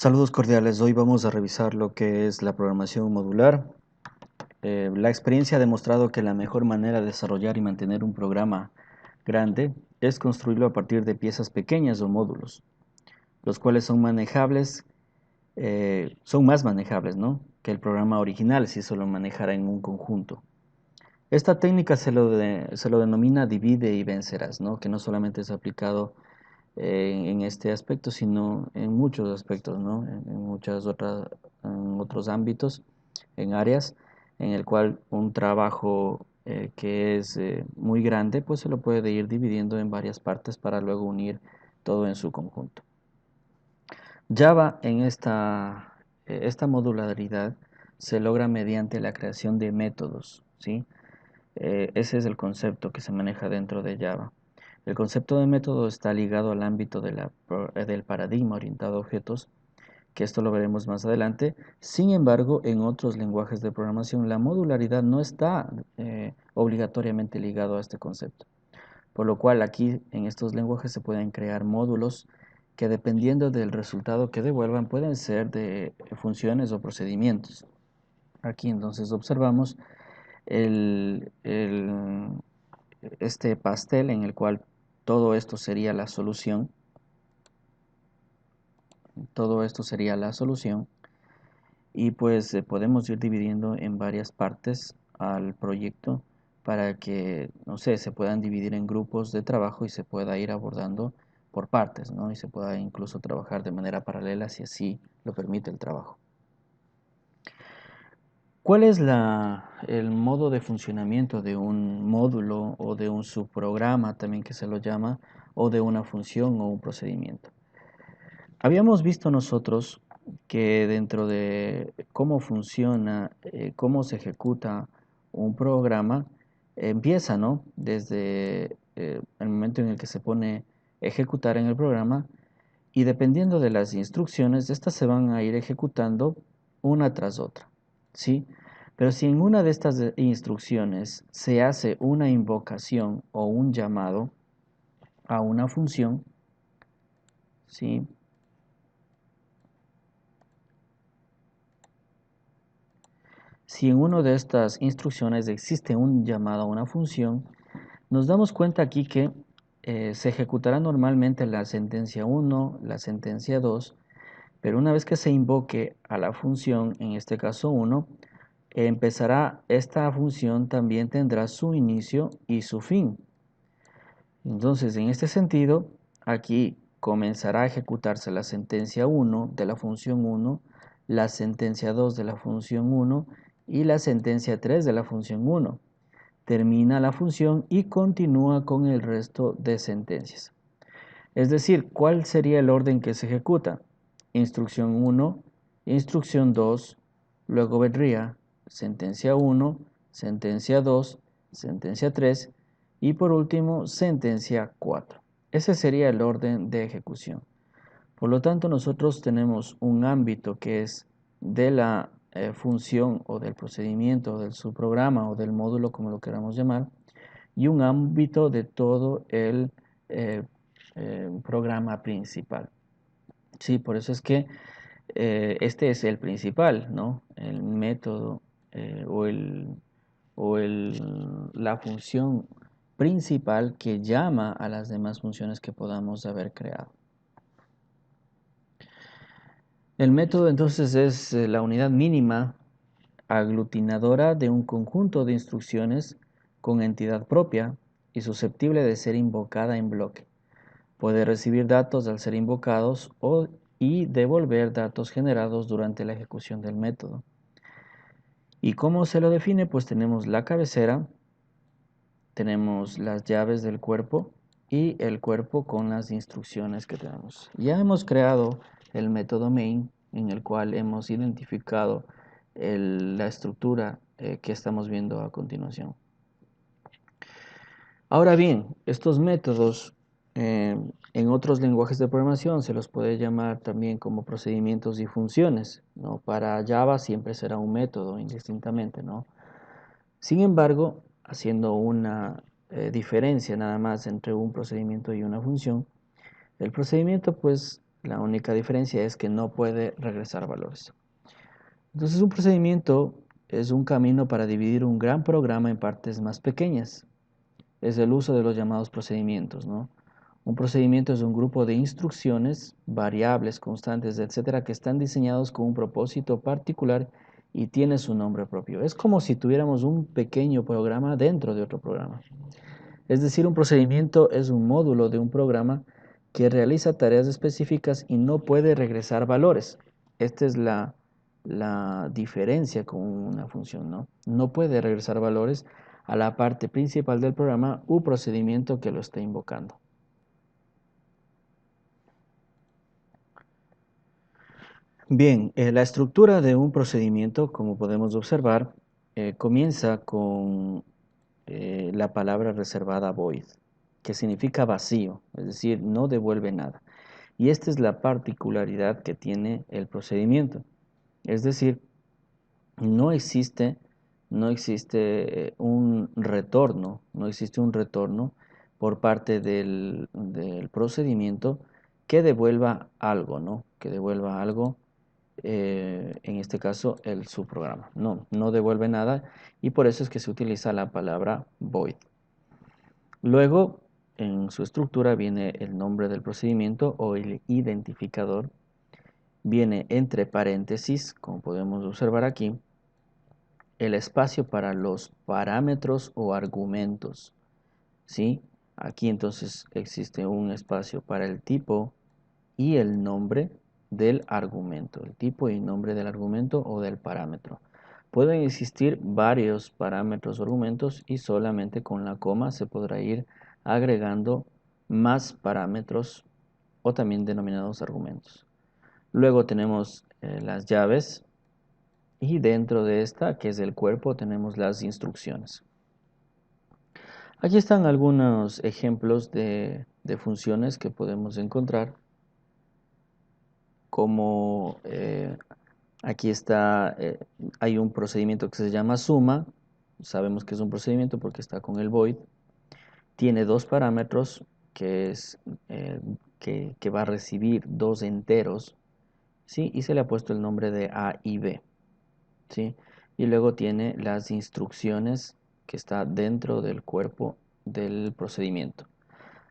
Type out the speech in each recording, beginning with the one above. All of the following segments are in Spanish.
Saludos cordiales, hoy vamos a revisar lo que es la programación modular. La experiencia ha demostrado que la mejor manera de desarrollar y mantener un programa grande es construirlo a partir de piezas pequeñas o módulos, los cuales son manejables, son más manejables, ¿no?, que el programa original si se lo manejara en un conjunto. Esta técnica se lo denomina divide y vencerás, ¿no?, que no solamente es aplicado en este aspecto, sino en muchos aspectos, ¿no? En muchas otras, en otros ámbitos, en áreas en el cual un trabajo que es muy grande, pues se lo puede ir dividiendo en varias partes para luego unir todo en su conjunto. Java en esta modularidad se logra mediante la creación de métodos, ¿sí? Ese es el concepto que se maneja dentro de Java. El concepto de método está ligado al ámbito del paradigma orientado a objetos, que esto lo veremos más adelante. Sin embargo, en otros lenguajes de programación, la modularidad no está obligatoriamente ligado a este concepto. Por lo cual aquí en estos lenguajes se pueden crear módulos que dependiendo del resultado que devuelvan pueden ser de funciones o procedimientos. Aquí entonces observamos este pastel en el cual todo esto sería la solución. Todo esto sería la solución y pues podemos ir dividiendo en varias partes al proyecto para que, no sé, se puedan dividir en grupos de trabajo y se pueda ir abordando por partes, ¿no? Y se pueda incluso trabajar de manera paralela si así lo permite el trabajo. ¿Cuál es el modo de funcionamiento de un módulo o de un subprograma, también que se lo llama, o de una función o un procedimiento? Habíamos visto nosotros que dentro de cómo funciona, cómo se ejecuta un programa, empieza, ¿no?, desde el momento en el que se pone a ejecutar en el programa y dependiendo de las instrucciones, estas se van a ir ejecutando una tras otra, ¿sí? Pero si en una de estas instrucciones se hace una invocación o un llamado a una función, ¿sí? Si en una de estas instrucciones existe un llamado a una función, nos damos cuenta aquí que se ejecutará normalmente la sentencia 1, la sentencia 2, pero una vez que se invoque a la función, en este caso 1, empezará esta función, también tendrá su inicio y su fin. Entonces, en este sentido, aquí comenzará a ejecutarse la sentencia 1 de la función 1, la sentencia 2 de la función 1 y la sentencia 3 de la función 1. Termina la función y continúa con el resto de sentencias. Es decir, ¿cuál sería el orden que se ejecuta? Instrucción 1, instrucción 2, luego vendría sentencia 1, sentencia 2, sentencia 3 y por último sentencia 4. Ese sería el orden de ejecución. Por lo tanto, nosotros tenemos un ámbito que es de la función o del procedimiento o del subprograma o del módulo, como lo queramos llamar, y un ámbito de todo el eh, programa principal. Sí, por eso es que este es el principal, ¿no? El método o la función principal que llama a las demás funciones que podamos haber creado. El método entonces es la unidad mínima aglutinadora de un conjunto de instrucciones con entidad propia y susceptible de ser invocada en bloque. Puede recibir datos al ser invocados y devolver datos generados durante la ejecución del método. ¿Y cómo se lo define? Pues tenemos la cabecera, tenemos las llaves del cuerpo y el cuerpo con las instrucciones que tenemos. Ya hemos creado el método main en el cual hemos identificado la estructura que estamos viendo a continuación. Ahora bien, estos métodos en otros lenguajes de programación se los puede llamar también como procedimientos y funciones, ¿no? Para Java siempre será un método indistintamente, ¿no? Sin embargo, haciendo una diferencia nada más entre un procedimiento y una función, el procedimiento pues La única diferencia es que no puede regresar valores. Entonces, un procedimiento es un camino para dividir un gran programa en partes más pequeñas. Es el uso de los llamados procedimientos, ¿no? Un procedimiento es un grupo de instrucciones, variables, constantes, etcétera, que están diseñados con un propósito particular y tiene su nombre propio. Es como si tuviéramos un pequeño programa dentro de otro programa. Es decir, un procedimiento es un módulo de un programa que realiza tareas específicas y no puede regresar valores. Esta es la diferencia con una función, ¿no? No puede regresar valores a la parte principal del programa u procedimiento que lo está invocando. Bien, la estructura de un procedimiento, como podemos observar, comienza con la palabra reservada void, que significa vacío, es decir, no devuelve nada. Y esta es la particularidad que tiene el procedimiento. Es decir, no existe, no existe no existe un retorno por parte del procedimiento que devuelva algo, ¿no? Que devuelva algo, en este caso el subprograma. No, no devuelve nada y por eso es que se utiliza la palabra void. Luego, en su estructura viene el nombre del procedimiento o el identificador. Viene entre paréntesis, como podemos observar aquí, el espacio para los parámetros o argumentos. ¿Sí? Aquí entonces existe un espacio para el tipo y el nombre del argumento, el tipo y nombre del argumento o del parámetro. Pueden existir varios parámetros o argumentos y solamente con la coma se podrá ir agregando más parámetros o también denominados argumentos. Luego tenemos las llaves y dentro de esta, que es el cuerpo, tenemos las instrucciones. Aquí están algunos ejemplos de funciones que podemos encontrar, como aquí está, hay un procedimiento que se llama suma. Sabemos que es un procedimiento porque está con el void. Tiene dos parámetros que es que va a recibir dos enteros, ¿sí? Y se le ha puesto el nombre de A y B, ¿sí? Y luego tiene las instrucciones que está dentro del cuerpo del procedimiento.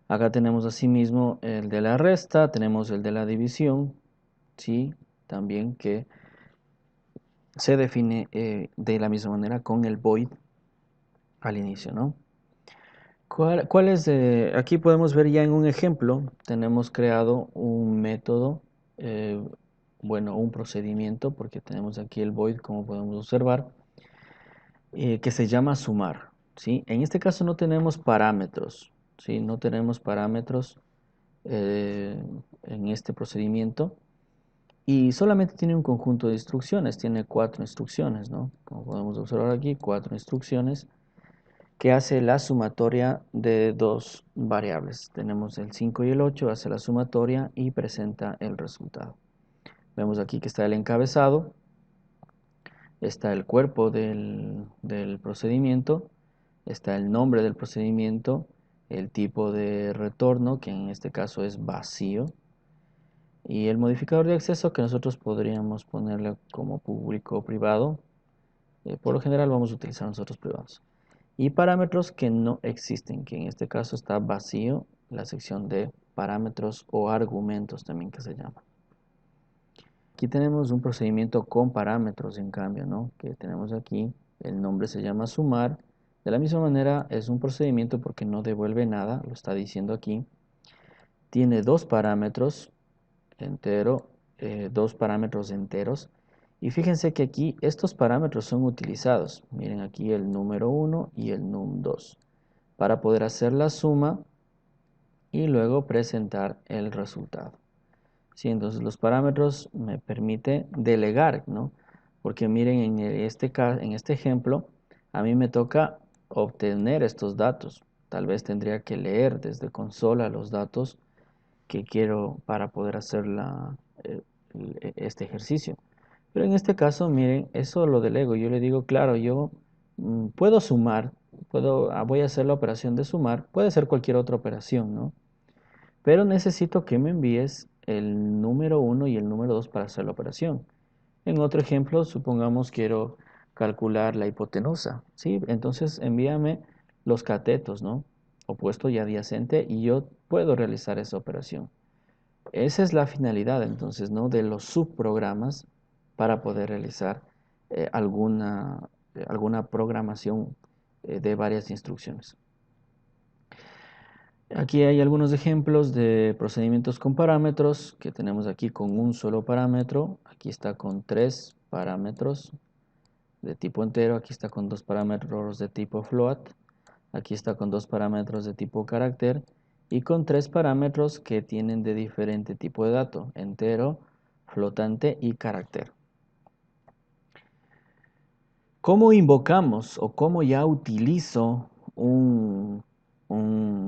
Acá tenemos asimismo el de la resta, tenemos el de la división, ¿sí? También que se define de la misma manera con el void al inicio, ¿no? ¿Cuál es? Aquí podemos ver ya en un ejemplo, tenemos creado un método, eh, bueno, un procedimiento, porque tenemos aquí el void, como podemos observar, que se llama sumar, ¿sí? En este caso no tenemos parámetros, ¿sí? No tenemos parámetros eh, en este procedimiento y solamente tiene un conjunto de instrucciones, tiene 4 instrucciones, ¿no? Como podemos observar aquí, 4 instrucciones que hace la sumatoria de dos variables. Tenemos el 5 y el 8, hace la sumatoria y presenta el resultado. Vemos aquí que está el encabezado, está el cuerpo del procedimiento, está el nombre del procedimiento, el tipo de retorno, que en este caso es vacío, y el modificador de acceso que nosotros podríamos ponerle como público o privado. Por lo general vamos a utilizar nosotros privados. Y parámetros que no existen, que en este caso está vacío la sección de parámetros o argumentos también que se llama. Aquí tenemos un procedimiento con parámetros en cambio, ¿no? Que tenemos aquí, el nombre se llama sumar. De la misma manera es un procedimiento porque no devuelve nada, lo está diciendo aquí. Tiene dos parámetros dos parámetros enteros. Y fíjense que aquí estos parámetros son utilizados. Miren aquí el número 1 y el num2 para poder hacer la suma y luego presentar el resultado. Sí, entonces los parámetros me permite delegar, ¿no? Porque miren en este ejemplo a mí me toca obtener estos datos. Tal vez tendría que leer desde consola los datos que quiero para poder hacer este ejercicio. Pero en este caso, miren, eso lo delego. Yo le digo, claro, yo puedo sumar, voy a hacer la operación de sumar, puede ser cualquier otra operación, ¿no? Pero necesito que me envíes el número 1 y el número 2 para hacer la operación. En otro ejemplo, supongamos quiero calcular la hipotenusa, ¿sí? Entonces envíame los catetos, ¿no? Opuesto y adyacente y yo puedo realizar esa operación. Esa es la finalidad, entonces, ¿no? De los subprogramas para poder realizar alguna programación de varias instrucciones. Aquí hay algunos ejemplos de procedimientos con parámetros que tenemos aquí con un solo parámetro. Aquí está con 3 parámetros de tipo entero. Aquí está con 2 parámetros de tipo float. Aquí está con 2 parámetros de tipo carácter. Y con 3 parámetros que tienen de diferente tipo de dato: entero, flotante y carácter. ¿Cómo invocamos o cómo ya utilizo un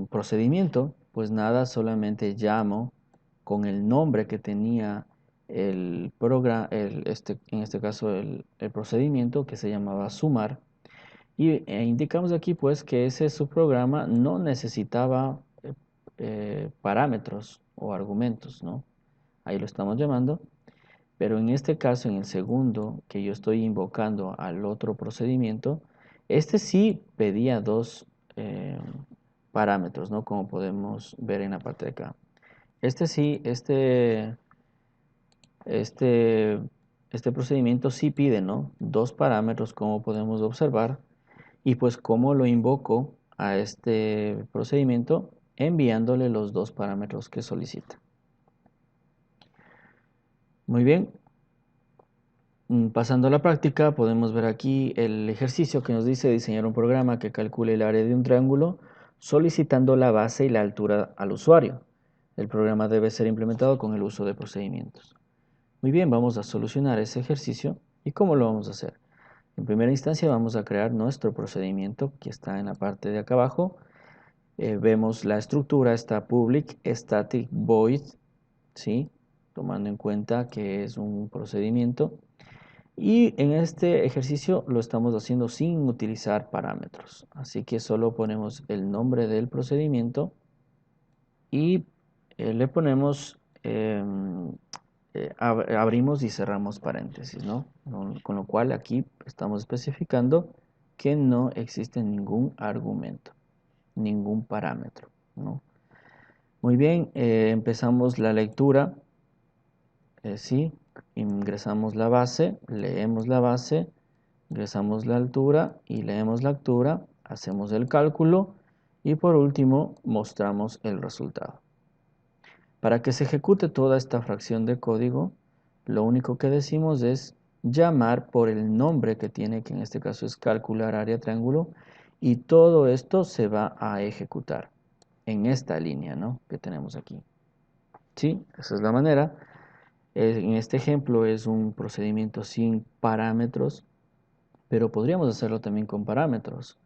procedimiento? Pues nada, solamente llamo con el nombre que tenía el programa, en este caso el procedimiento que se llamaba sumar, y indicamos aquí pues que ese subprograma no necesitaba parámetros o argumentos, ¿no? Ahí lo estamos llamando. Pero en este caso, en el segundo, que yo estoy invocando al otro procedimiento, este sí pedía dos parámetros, ¿no? Como podemos ver en la parte de acá. Este sí, este, este procedimiento sí pide, ¿no? Dos parámetros, como podemos observar. Y pues, ¿cómo lo invoco a este procedimiento? Enviándole los dos parámetros que solicita. Muy bien. Pasando a la práctica, podemos ver aquí el ejercicio que nos dice diseñar un programa que calcule el área de un triángulo solicitando la base y la altura al usuario. El programa debe ser implementado con el uso de procedimientos. Muy bien, vamos a solucionar ese ejercicio. ¿Y cómo lo vamos a hacer? En primera instancia vamos a crear nuestro procedimiento que está en la parte de acá abajo. Vemos la estructura, está public static void, ¿sí? Tomando en cuenta que es un procedimiento. Y en este ejercicio lo estamos haciendo sin utilizar parámetros. Así que solo ponemos el nombre del procedimiento y le ponemos, abrimos y cerramos paréntesis, ¿no? Con lo cual aquí estamos especificando que no existe ningún argumento, ningún parámetro, ¿no? Muy bien, empezamos la lectura. Sí, ingresamos la base, leemos la base, ingresamos la altura y leemos la altura, hacemos el cálculo y por último mostramos el resultado. Para que se ejecute toda esta fracción de código, lo único que decimos es llamar por el nombre que tiene, que en este caso es calcular área triángulo, y todo esto se va a ejecutar en esta línea, ¿no?, que tenemos aquí. Sí, esa es la manera. En este ejemplo es un procedimiento sin parámetros, pero podríamos hacerlo también con parámetros.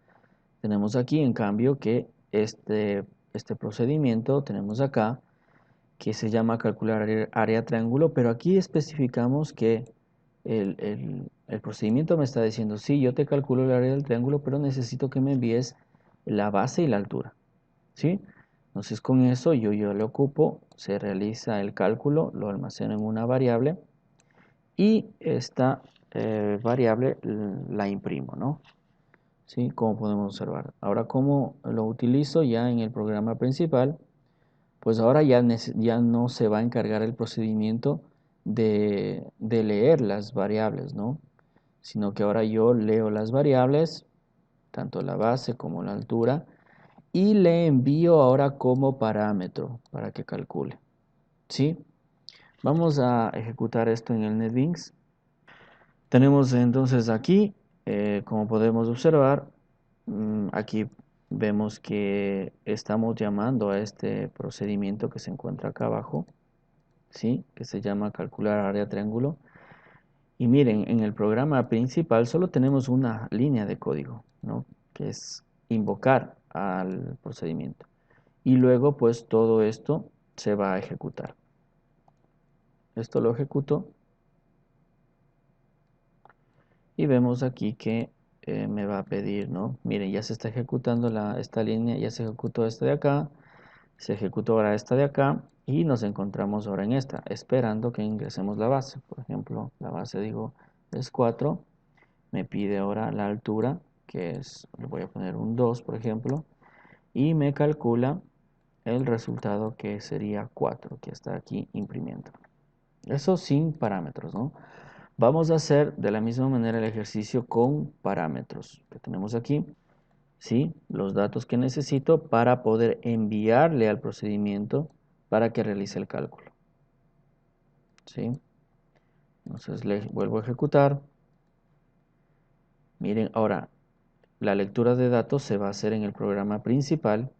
Tenemos aquí, en cambio, que este procedimiento, tenemos acá, que se llama calcular área triángulo, pero aquí especificamos que el procedimiento me está diciendo: sí, yo te calculo el área del triángulo, pero necesito que me envíes la base y la altura, ¿sí? Entonces con eso yo le ocupo, se realiza el cálculo, lo almaceno en una variable y esta variable la imprimo, ¿no? ¿Sí? Como podemos observar. Ahora, ¿cómo lo utilizo ya en el programa principal? Pues ahora ya no se va a encargar el procedimiento de leer las variables, ¿no? Sino que ahora yo leo las variables, tanto la base como la altura, y le envío ahora como parámetro para que calcule, ¿sí? Vamos a ejecutar esto en el NetBeans. Tenemos entonces aquí, como podemos observar, aquí vemos que estamos llamando a este procedimiento que se encuentra acá abajo, ¿sí?, que se llama calcular área triángulo. Y miren, en el programa principal solo tenemos una línea de código, ¿no?, que es invocar al procedimiento. Y luego pues todo esto se va a ejecutar. Esto lo ejecuto y vemos aquí que me va a pedir, ¿no? Miren, ya se está ejecutando esta línea, ya se ejecutó esta de acá, Se ejecutó ahora esta de acá y nos encontramos ahora en esta, esperando que ingresemos la base. Por ejemplo, la base digo es 4, me pide ahora la altura, que es, le voy a poner un 2, por ejemplo, y me calcula el resultado que sería 4, que está aquí imprimiendo. Eso sin parámetros, ¿no? Vamos a hacer de la misma manera el ejercicio con parámetros que tenemos aquí. ¿Sí? Los datos que necesito para poder enviarle al procedimiento para que realice el cálculo. ¿Sí? Entonces le vuelvo a ejecutar. Miren, ahora la lectura de datos se va a hacer en el programa principal.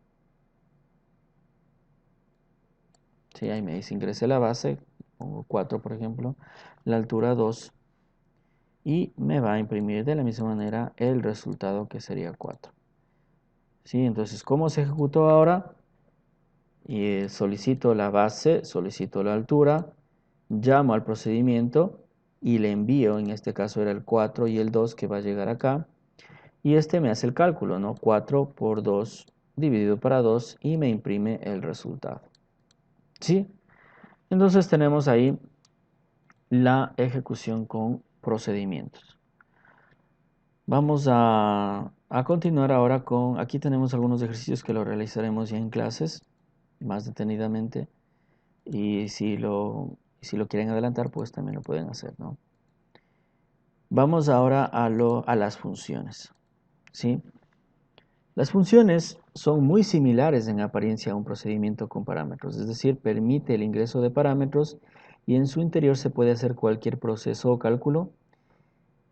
¿Sí? Ahí me dice ingrese la base, pongo 4 por ejemplo, la altura 2 y me va a imprimir de la misma manera el resultado que sería 4. ¿Sí? Entonces, ¿cómo se ejecutó ahora? Y solicito la base, solicito la altura, llamo al procedimiento y le envío, en este caso era el 4 y el 2 que va a llegar acá, y este me hace el cálculo, ¿no? 4 por 2 dividido para 2 y me imprime el resultado. ¿Sí? Entonces tenemos ahí la ejecución con procedimientos. Vamos a continuar ahora con, aquí tenemos algunos ejercicios que lo realizaremos ya en clases, más detenidamente. Y si lo quieren adelantar, pues también lo pueden hacer, ¿no? Vamos ahora a las funciones, ¿sí? Las funciones son muy similares en apariencia a un procedimiento con parámetros, es decir, permite el ingreso de parámetros y en su interior se puede hacer cualquier proceso o cálculo.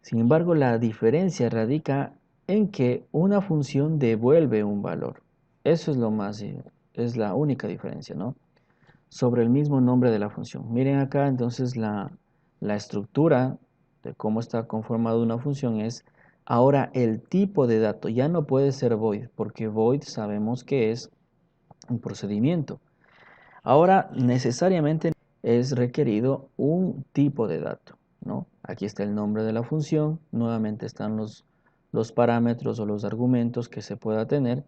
Sin embargo, la diferencia radica en que una función devuelve un valor. Eso es la única diferencia, ¿no? Sobre el mismo nombre de la función. Miren acá entonces la estructura de cómo está conformada una función es ahora el tipo de dato. Ya no puede ser void, porque void sabemos que es un procedimiento. Ahora necesariamente es requerido un tipo de dato, ¿no? Aquí está el nombre de la función, nuevamente están los parámetros o los argumentos que se pueda tener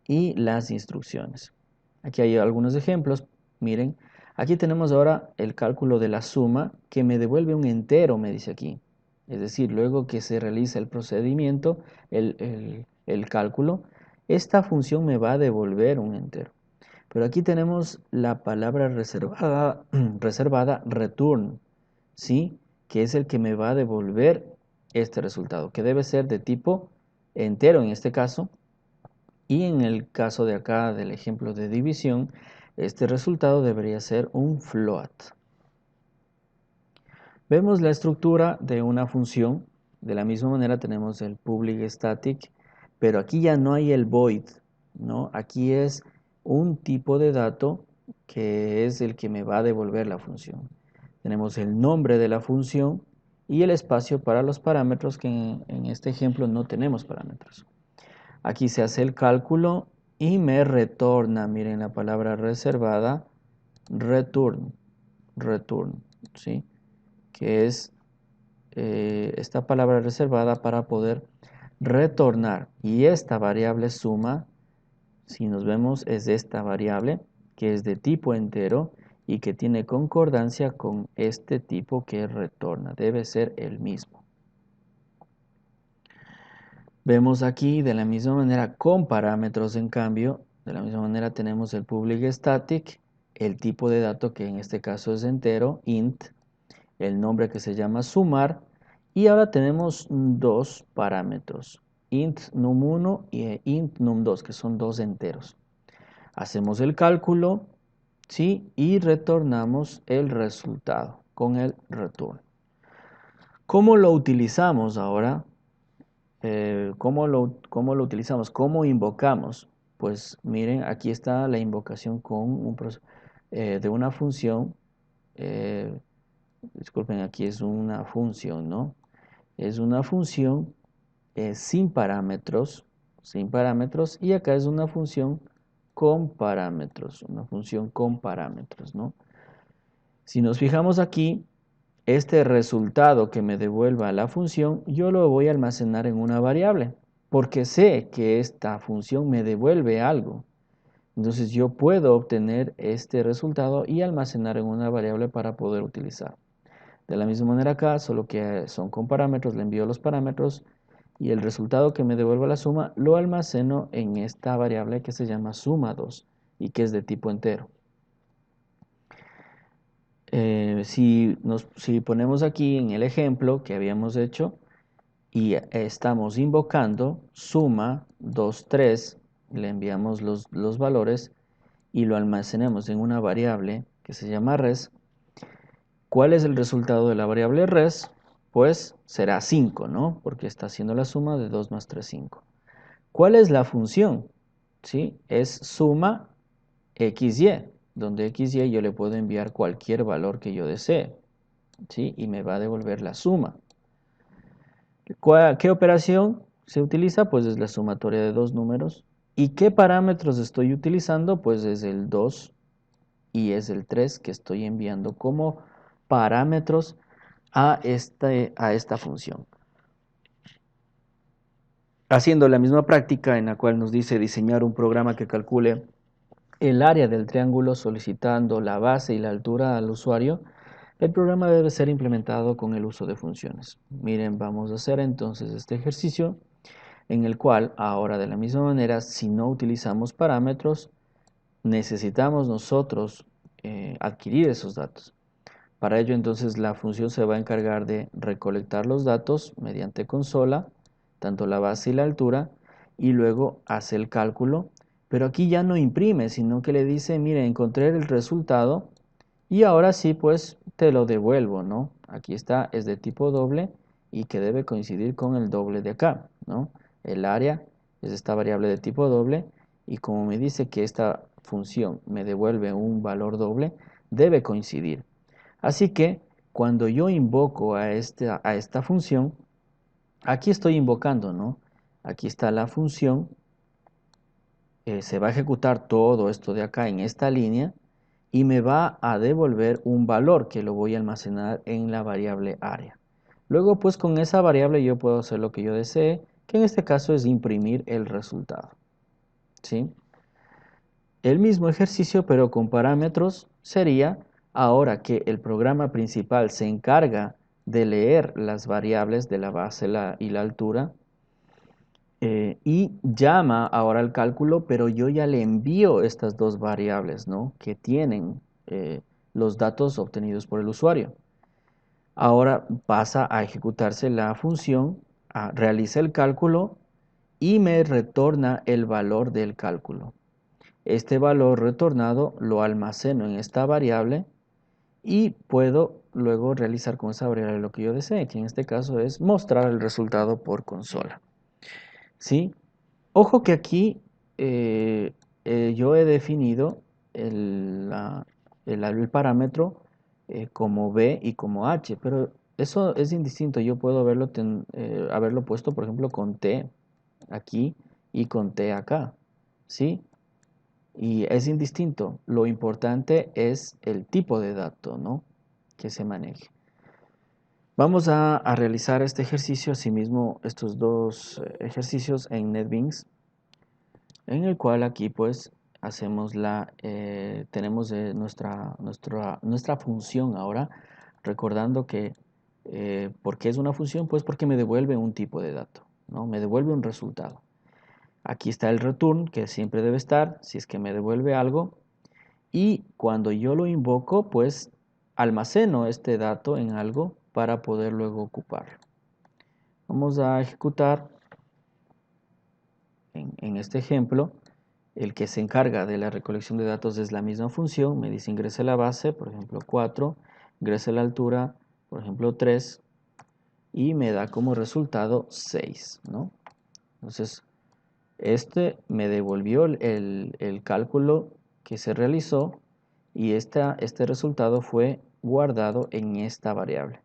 y las instrucciones. Aquí hay algunos ejemplos. Miren, aquí tenemos ahora el cálculo de la suma que me devuelve un entero, me dice aquí. Es decir, luego que se realiza el procedimiento, el cálculo, esta función me va a devolver un entero. Pero aquí tenemos la palabra reservada, reservada return, ¿sí? Que es el que me va a devolver este resultado, que debe ser de tipo entero en este caso, y en el caso de acá del ejemplo de división, este resultado debería ser un float. Vemos la estructura de una función. De la misma manera tenemos el public static, pero aquí ya no hay el void, ¿no? Aquí es un tipo de dato que es el que me va a devolver la función. Tenemos el nombre de la función y el espacio para los parámetros que en este ejemplo no tenemos parámetros. Aquí se hace el cálculo y me retorna, miren la palabra reservada, return, ¿sí? Que es esta palabra reservada para poder retornar. Y esta variable suma, si nos vemos, es esta variable que es de tipo entero y que tiene concordancia con este tipo que retorna. Debe ser el mismo. Vemos aquí de la misma manera con parámetros en cambio, de la misma manera tenemos el public static, el tipo de dato que en este caso es entero, int, el nombre que se llama sumar y ahora tenemos dos parámetros, int num1 y int num2 que son dos enteros. Hacemos el cálculo, ¿sí? Y retornamos el resultado con el return. ¿Cómo lo utilizamos ahora? ¿Cómo lo utilizamos? ¿Cómo invocamos? Pues miren, aquí está la invocación de una función. eh, Disculpen, aquí es una función, ¿no? Es una función sin parámetros, y acá es una función con parámetros, ¿no? Si nos fijamos aquí, este resultado que me devuelva la función, yo lo voy a almacenar en una variable, porque sé que esta función me devuelve algo. Entonces yo puedo obtener este resultado y almacenar en una variable para poder utilizar. De la misma manera acá, solo que son con parámetros, le envío los parámetros y el resultado que me devuelva la suma lo almaceno en esta variable que se llama suma2 y que es de tipo entero. Si ponemos aquí en el ejemplo que habíamos hecho y estamos invocando suma 2, 3, le enviamos los valores y lo almacenemos en una variable que se llama res, ¿cuál es el resultado de la variable res? Pues será 5, ¿no? Porque está haciendo la suma de 2 más 3, 5. ¿Cuál es la función? ¿Sí? Es suma xy, donde xy yo le puedo enviar cualquier valor que yo desee, ¿sí? Y me va a devolver la suma. ¿Qué operación se utiliza? Pues es la sumatoria de dos números. ¿Y qué parámetros estoy utilizando? Pues es el 2 y es el 3 que estoy enviando como parámetros a esta función. Haciendo la misma práctica en la cual nos dice diseñar un programa que calcule el área del triángulo solicitando la base y la altura al usuario, el programa debe ser implementado con el uso de funciones. Miren, vamos a hacer entonces este ejercicio en el cual ahora de la misma manera, si no utilizamos parámetros, necesitamos nosotros adquirir esos datos. Para ello entonces la función se va a encargar de recolectar los datos mediante consola, tanto la base y la altura, y luego hace el cálculo, pero aquí ya no imprime, sino que le dice, mire, encontré el resultado y ahora sí pues te lo devuelvo, ¿no? Aquí está, es de tipo doble y que debe coincidir con el doble de acá, ¿no? El área es esta variable de tipo doble y como me dice que esta función me devuelve un valor doble, debe coincidir. Así que cuando yo invoco a esta función, aquí estoy invocando, ¿no? Aquí está la función, se va a ejecutar todo esto de acá en esta línea y me va a devolver un valor que lo voy a almacenar en la variable área. Luego, pues con esa variable yo puedo hacer lo que yo desee, que en este caso es imprimir el resultado, ¿sí? El mismo ejercicio, pero con parámetros, sería ahora que el programa principal se encarga de leer las variables de la base y la altura y llama ahora al cálculo, pero yo ya le envío estas dos variables, ¿no? Que tienen los datos obtenidos por el usuario. Ahora pasa a ejecutarse la función, realiza el cálculo y me retorna el valor del cálculo. Este valor retornado lo almaceno en esta variable y puedo luego realizar con esa variable lo que yo desee, que en este caso es mostrar el resultado por consola. ¿Sí? Ojo que aquí yo he definido el parámetro como B y como H, pero eso es indistinto. Yo puedo haberlo puesto, por ejemplo, con T aquí y con T acá. ¿Sí? Y es indistinto. Lo importante es el tipo de dato, ¿no? Que se maneje. Vamos a realizar este ejercicio, asimismo estos dos ejercicios en NetBeans, en el cual aquí pues tenemos nuestra función ahora, recordando que, ¿por qué es una función? Pues porque me devuelve un tipo de dato, ¿no? Me devuelve un resultado. Aquí está el return, que siempre debe estar, si es que me devuelve algo, y cuando yo lo invoco, pues almaceno este dato en algo para poder luego ocuparlo. Vamos a ejecutar en este ejemplo. El que se encarga de la recolección de datos es la misma función. Me dice ingrese la base, por ejemplo 4, ingrese la altura, por ejemplo 3, y me da como resultado 6, ¿no? Entonces, este me devolvió el cálculo que se realizó y este resultado fue guardado en esta variable.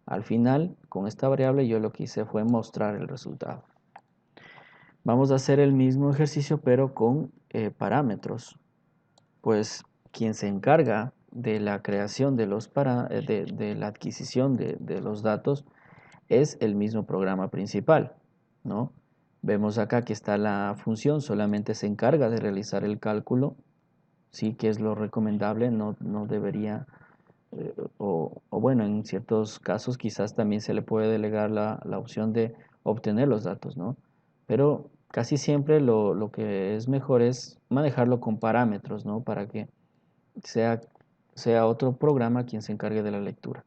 Al final, con esta variable yo lo que hice fue mostrar el resultado. Vamos a hacer el mismo ejercicio pero con parámetros. Pues quien se encarga de la creación de la adquisición de los datos es el mismo programa principal, ¿no? Vemos acá que está la función, solamente se encarga de realizar el cálculo, sí que es lo recomendable, no debería, o bueno, en ciertos casos quizás también se le puede delegar la opción de obtener los datos, ¿no? Pero casi siempre lo que es mejor es manejarlo con parámetros, ¿no? Para que sea, sea otro programa quien se encargue de la lectura.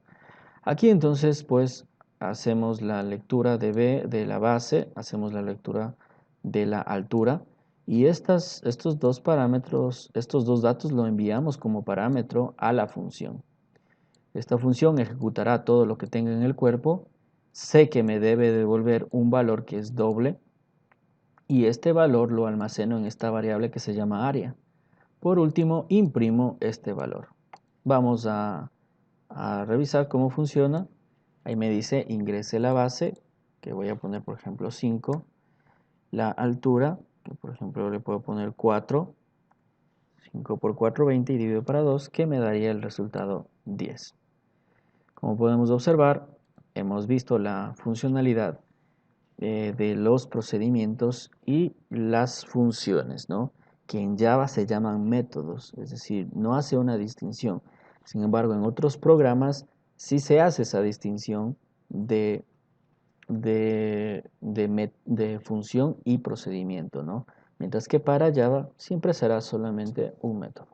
Aquí entonces pues hacemos la lectura de B de la base, hacemos la lectura de la altura y estos dos parámetros, estos dos datos lo enviamos como parámetro a la función. Esta función ejecutará todo lo que tenga en el cuerpo, sé que me debe devolver un valor que es doble y este valor lo almaceno en esta variable que se llama área. Por último, imprimo este valor. Vamos a revisar cómo funciona. Ahí me dice ingrese la base, que voy a poner por ejemplo 5, la altura, que por ejemplo le puedo poner 4, 5 por 4, 20 y divido para 2, que me daría el resultado 10. Como podemos observar, hemos visto la funcionalidad de los procedimientos y las funciones, ¿no? Que en Java se llaman métodos, es decir, no hace una distinción. Sin embargo, en otros programas sí se hace esa distinción de función y procedimiento, ¿no? Mientras que para Java siempre será solamente un método.